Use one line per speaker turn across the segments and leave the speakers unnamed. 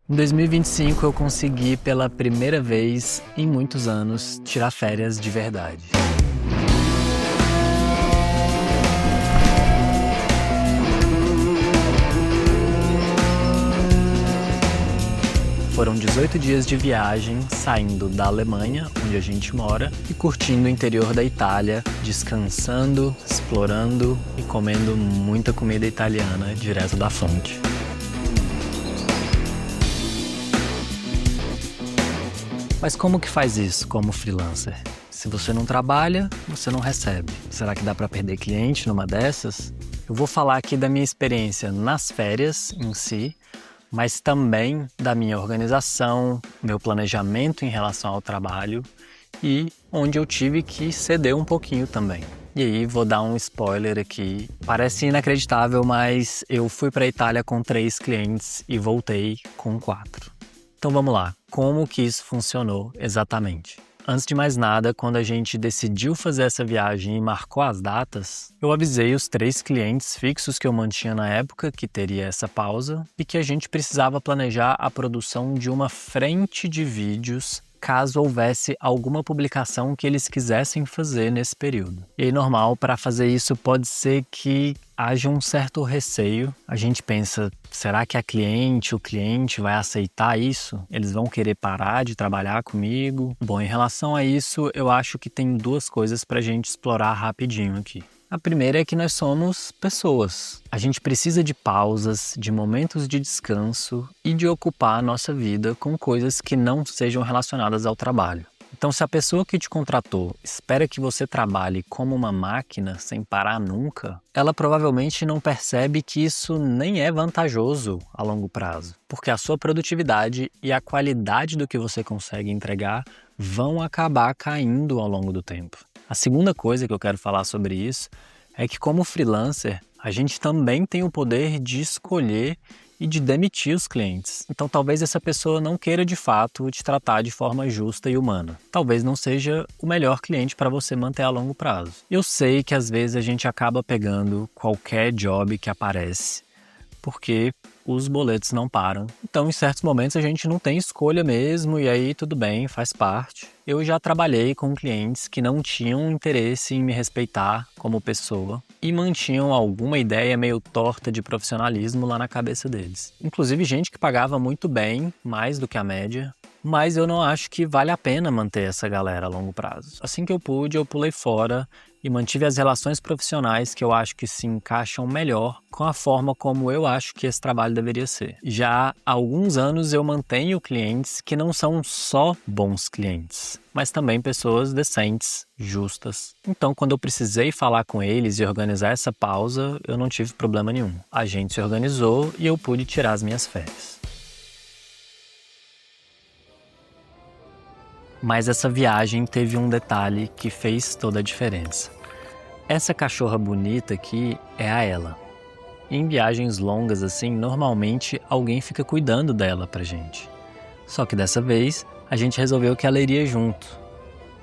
Em 2025 eu consegui pela primeira vez em muitos anos tirar férias de verdade. Foram 18 dias de viagem, saindo da Alemanha, onde a gente mora, e curtindo o interior da Itália, descansando, explorando e comendo muita comida italiana direto da fonte. Mas como que faz isso como freelancer? Se você não trabalha, você não recebe. Será que dá para perder cliente numa dessas? Eu vou falar aqui da minha experiência nas férias em si, mas também da minha organização, meu planejamento em relação ao trabalho e onde eu tive que ceder um pouquinho também. E aí vou dar um spoiler aqui. Parece inacreditável, mas eu fui para a Itália com 3 clientes e voltei com 4. Então vamos lá, como que isso funcionou exatamente? Antes de mais nada, quando a gente decidiu fazer essa viagem e marcou as datas, eu avisei os 3 clientes fixos que eu mantinha na época que teria essa pausa e que a gente precisava planejar a produção de uma frente de vídeos caso houvesse alguma publicação que eles quisessem fazer nesse período. E aí, normal, para fazer isso pode ser que haja um certo receio. A gente pensa, será que o cliente vai aceitar isso? Eles vão querer parar de trabalhar comigo? Bom, em relação a isso, eu acho que tem 2 coisas para a gente explorar rapidinho aqui. A primeira é que nós somos pessoas. A gente precisa de pausas, de momentos de descanso e de ocupar a nossa vida com coisas que não sejam relacionadas ao trabalho. Então, se a pessoa que te contratou espera que você trabalhe como uma máquina sem parar nunca, ela provavelmente não percebe que isso nem é vantajoso a longo prazo, porque a sua produtividade e a qualidade do que você consegue entregar vão acabar caindo ao longo do tempo. A segunda coisa que eu quero falar sobre isso é que, como freelancer, a gente também tem o poder de escolher e de demitir os clientes. Então, talvez essa pessoa não queira de fato te tratar de forma justa e humana. Talvez não seja o melhor cliente para você manter a longo prazo. Eu sei que às vezes a gente acaba pegando qualquer job que aparece, porque os boletos não param. Então, em certos momentos, a gente não tem escolha mesmo, e aí tudo bem, faz parte. Eu já trabalhei com clientes que não tinham interesse em me respeitar como pessoa e mantinham alguma ideia meio torta de profissionalismo lá na cabeça deles. Inclusive gente que pagava muito bem, mais do que a média, mas eu não acho que vale a pena manter essa galera a longo prazo. Assim que eu pude, eu pulei fora e mantive as relações profissionais que eu acho que se encaixam melhor com a forma como eu acho que esse trabalho deveria ser. Já há alguns anos eu mantenho clientes que não são só bons clientes, mas também pessoas decentes, justas. Então, quando eu precisei falar com eles e organizar essa pausa, eu não tive problema nenhum. A gente se organizou e eu pude tirar as minhas férias. Mas essa viagem teve um detalhe que fez toda a diferença. Essa cachorra bonita aqui é a Ela. Em viagens longas assim, normalmente alguém fica cuidando dela pra gente. Só que dessa vez, a gente resolveu que ela iria junto.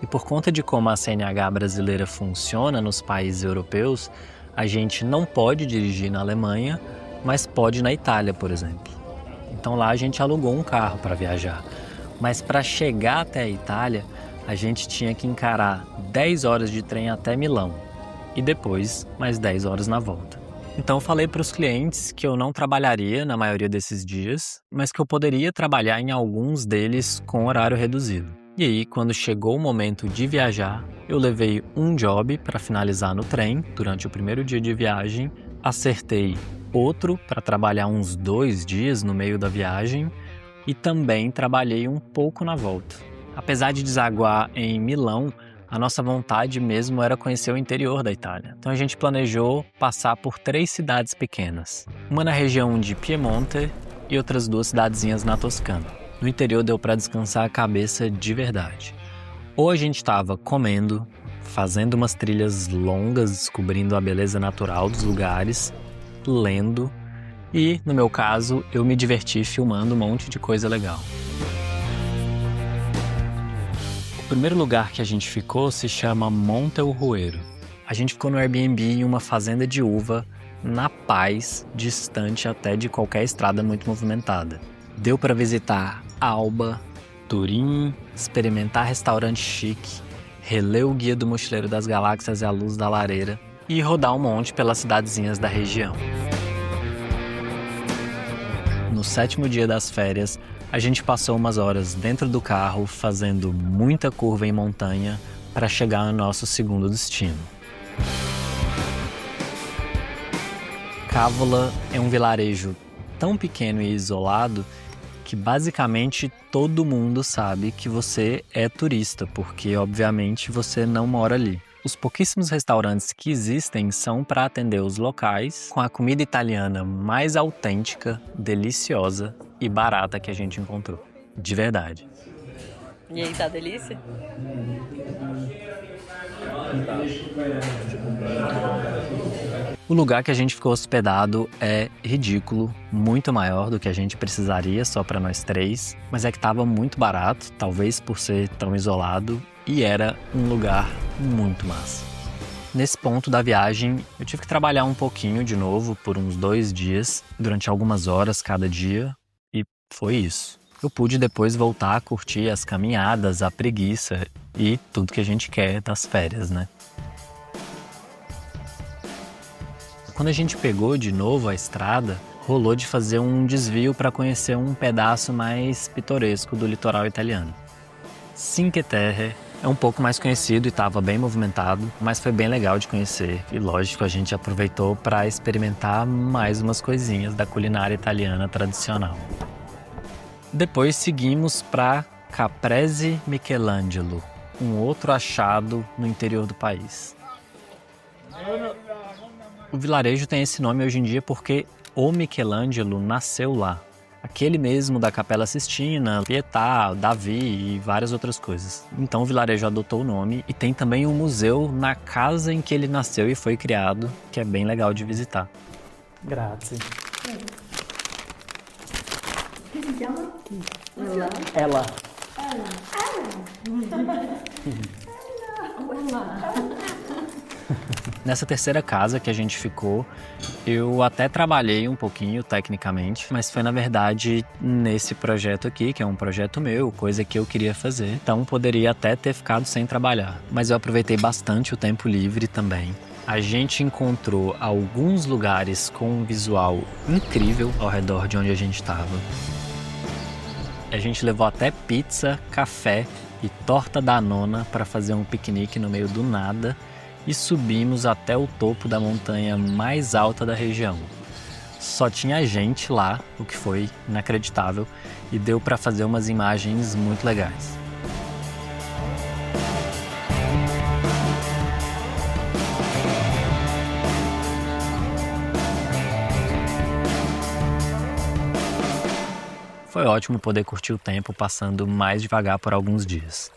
E por conta de como a CNH brasileira funciona nos países europeus, a gente não pode dirigir na Alemanha, mas pode na Itália, por exemplo. Então lá a gente alugou um carro para viajar. Mas para chegar até a Itália, a gente tinha que encarar 10 horas de trem até Milão e depois mais 10 horas na volta. Então eu falei para os clientes que eu não trabalharia na maioria desses dias, mas que eu poderia trabalhar em alguns deles com horário reduzido. E aí, quando chegou o momento de viajar, eu levei um job para finalizar no trem durante o primeiro dia de viagem, acertei outro para trabalhar uns 2 dias no meio da viagem, e também trabalhei um pouco na volta. Apesar de desaguar em Milão, a nossa vontade mesmo era conhecer o interior da Itália. Então a gente planejou passar por 3 cidades pequenas. Uma na região de Piemonte e outras 2 cidadezinhas na Toscana. No interior deu para descansar a cabeça de verdade. Ou a gente estava comendo, fazendo umas trilhas longas, descobrindo a beleza natural dos lugares, lendo, e, no meu caso, eu me diverti filmando um monte de coisa legal. O primeiro lugar que a gente ficou se chama Monte Urrueiro. A gente ficou no Airbnb em uma fazenda de uva, na paz, distante até de qualquer estrada muito movimentada. Deu para visitar Alba, Turim, experimentar restaurante chique, reler o Guia do Mochileiro das Galáxias e a Luz da Lareira e rodar um monte pelas cidadezinhas da região. No 7º dia das férias, a gente passou umas horas dentro do carro fazendo muita curva em montanha para chegar no nosso segundo destino. Cávola é um vilarejo tão pequeno e isolado que basicamente todo mundo sabe que você é turista, porque obviamente você não mora ali. Os pouquíssimos restaurantes que existem são para atender os locais com a comida italiana mais autêntica, deliciosa e barata que a gente encontrou. De verdade.
E aí, tá delícia?
O lugar que a gente ficou hospedado é ridículo, muito maior do que a gente precisaria só para nós 3, mas é que estava muito barato, talvez por ser tão isolado, e era um lugar muito massa. Nesse ponto da viagem, eu tive que trabalhar um pouquinho de novo por uns 2 dias, durante algumas horas cada dia, e foi isso. Eu pude depois voltar a curtir as caminhadas, a preguiça e tudo que a gente quer das férias, né? Quando a gente pegou de novo a estrada, rolou de fazer um desvio para conhecer um pedaço mais pitoresco do litoral italiano. Cinque Terre é um pouco mais conhecido e estava bem movimentado, mas foi bem legal de conhecer. E lógico, a gente aproveitou para experimentar mais umas coisinhas da culinária italiana tradicional. Depois seguimos para Caprese Michelangelo, um outro achado no interior do país. O vilarejo tem esse nome hoje em dia porque o Michelangelo nasceu lá. Aquele mesmo da Capela Sistina, Pietà, Davi e várias outras coisas. Então o vilarejo adotou o nome e tem também um museu na casa em que ele nasceu e foi criado, que é bem legal de visitar.
Grazie.
Che si chiama?
Ela.
Nessa terceira casa que a gente ficou, eu até trabalhei um pouquinho tecnicamente, mas foi na verdade nesse projeto aqui, que é um projeto meu, coisa que eu queria fazer. Então poderia até ter ficado sem trabalhar, mas eu aproveitei bastante o tempo livre também. A gente encontrou alguns lugares com um visual incrível ao redor de onde a gente estava. A gente levou até pizza, café e torta Danona para fazer um piquenique no meio do nada e subimos até o topo da montanha mais alta da região. Só tinha gente lá, o que foi inacreditável, e deu para fazer umas imagens muito legais. Foi ótimo poder curtir o tempo passando mais devagar por alguns dias.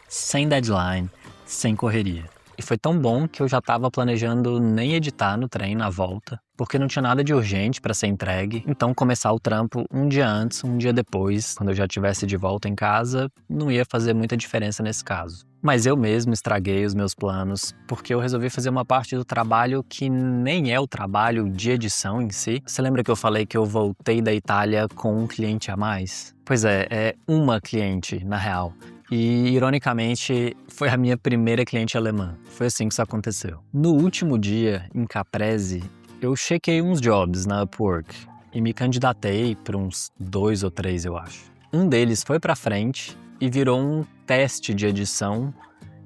Sem deadline, sem correria. E foi tão bom que eu já estava planejando nem editar no trem na volta, porque não tinha nada de urgente para ser entregue, então começar o trampo um dia antes, um dia depois, quando eu já estivesse de volta em casa, não ia fazer muita diferença nesse caso. Mas eu mesmo estraguei os meus planos, porque eu resolvi fazer uma parte do trabalho que nem é o trabalho de edição em si. Você lembra que eu falei que eu voltei da Itália com um cliente a mais? Pois é uma cliente, na real. E, ironicamente, foi a minha primeira cliente alemã. Foi assim que isso aconteceu. No último dia, em Caprese, eu chequei uns jobs na Upwork e me candidatei para uns 2 ou 3, eu acho. Um deles foi para frente e virou um teste de edição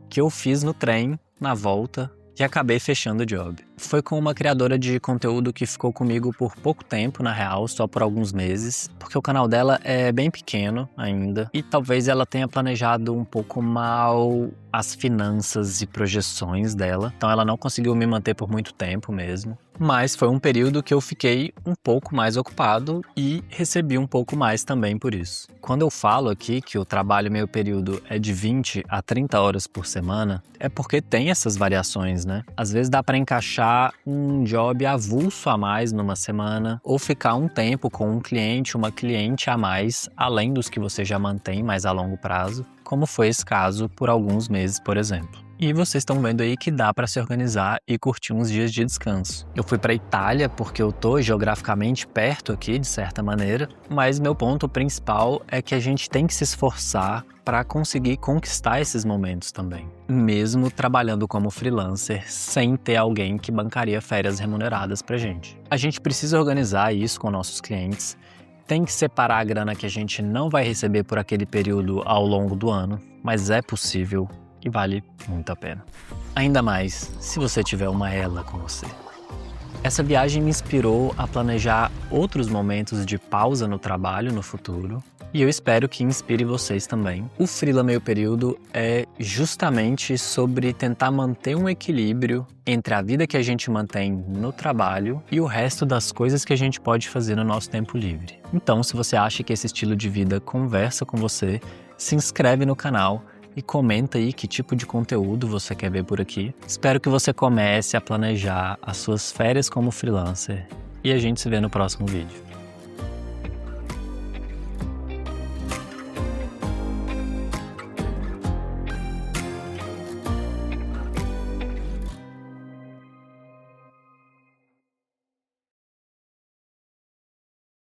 que eu fiz no trem, na volta, e acabei fechando o job. Foi com uma criadora de conteúdo que ficou comigo por pouco tempo, na real, só por alguns meses, porque o canal dela é bem pequeno ainda, e talvez ela tenha planejado um pouco mal as finanças e projeções dela, então ela não conseguiu me manter por muito tempo mesmo. Mas foi um período que eu fiquei um pouco mais ocupado e recebi um pouco mais também por isso. Quando eu falo aqui que o trabalho meio período é de 20 a 30 horas por semana, é porque tem essas variações, né? Às vezes dá para encaixar um job avulso a mais numa semana, ou ficar um tempo com um cliente, uma cliente a mais, além dos que você já mantém mais a longo prazo, como foi esse caso por alguns meses, por exemplo. E vocês estão vendo aí que dá para se organizar e curtir uns dias de descanso. Eu fui para Itália porque eu tô geograficamente perto aqui, de certa maneira, mas meu ponto principal é que a gente tem que se esforçar para conseguir conquistar esses momentos também. Mesmo trabalhando como freelancer, sem ter alguém que bancaria férias remuneradas pra gente. A gente precisa organizar isso com nossos clientes, tem que separar a grana que a gente não vai receber por aquele período ao longo do ano, mas é possível e vale muito a pena. Ainda mais se você tiver uma ela com você. Essa viagem me inspirou a planejar outros momentos de pausa no trabalho no futuro e eu espero que inspire vocês também. O Freela Meio Período é justamente sobre tentar manter um equilíbrio entre a vida que a gente mantém no trabalho e o resto das coisas que a gente pode fazer no nosso tempo livre. Então, se você acha que esse estilo de vida conversa com você, se inscreve no canal e comenta aí que tipo de conteúdo você quer ver por aqui. Espero que você comece a planejar as suas férias como freelancer e a gente se vê no próximo vídeo.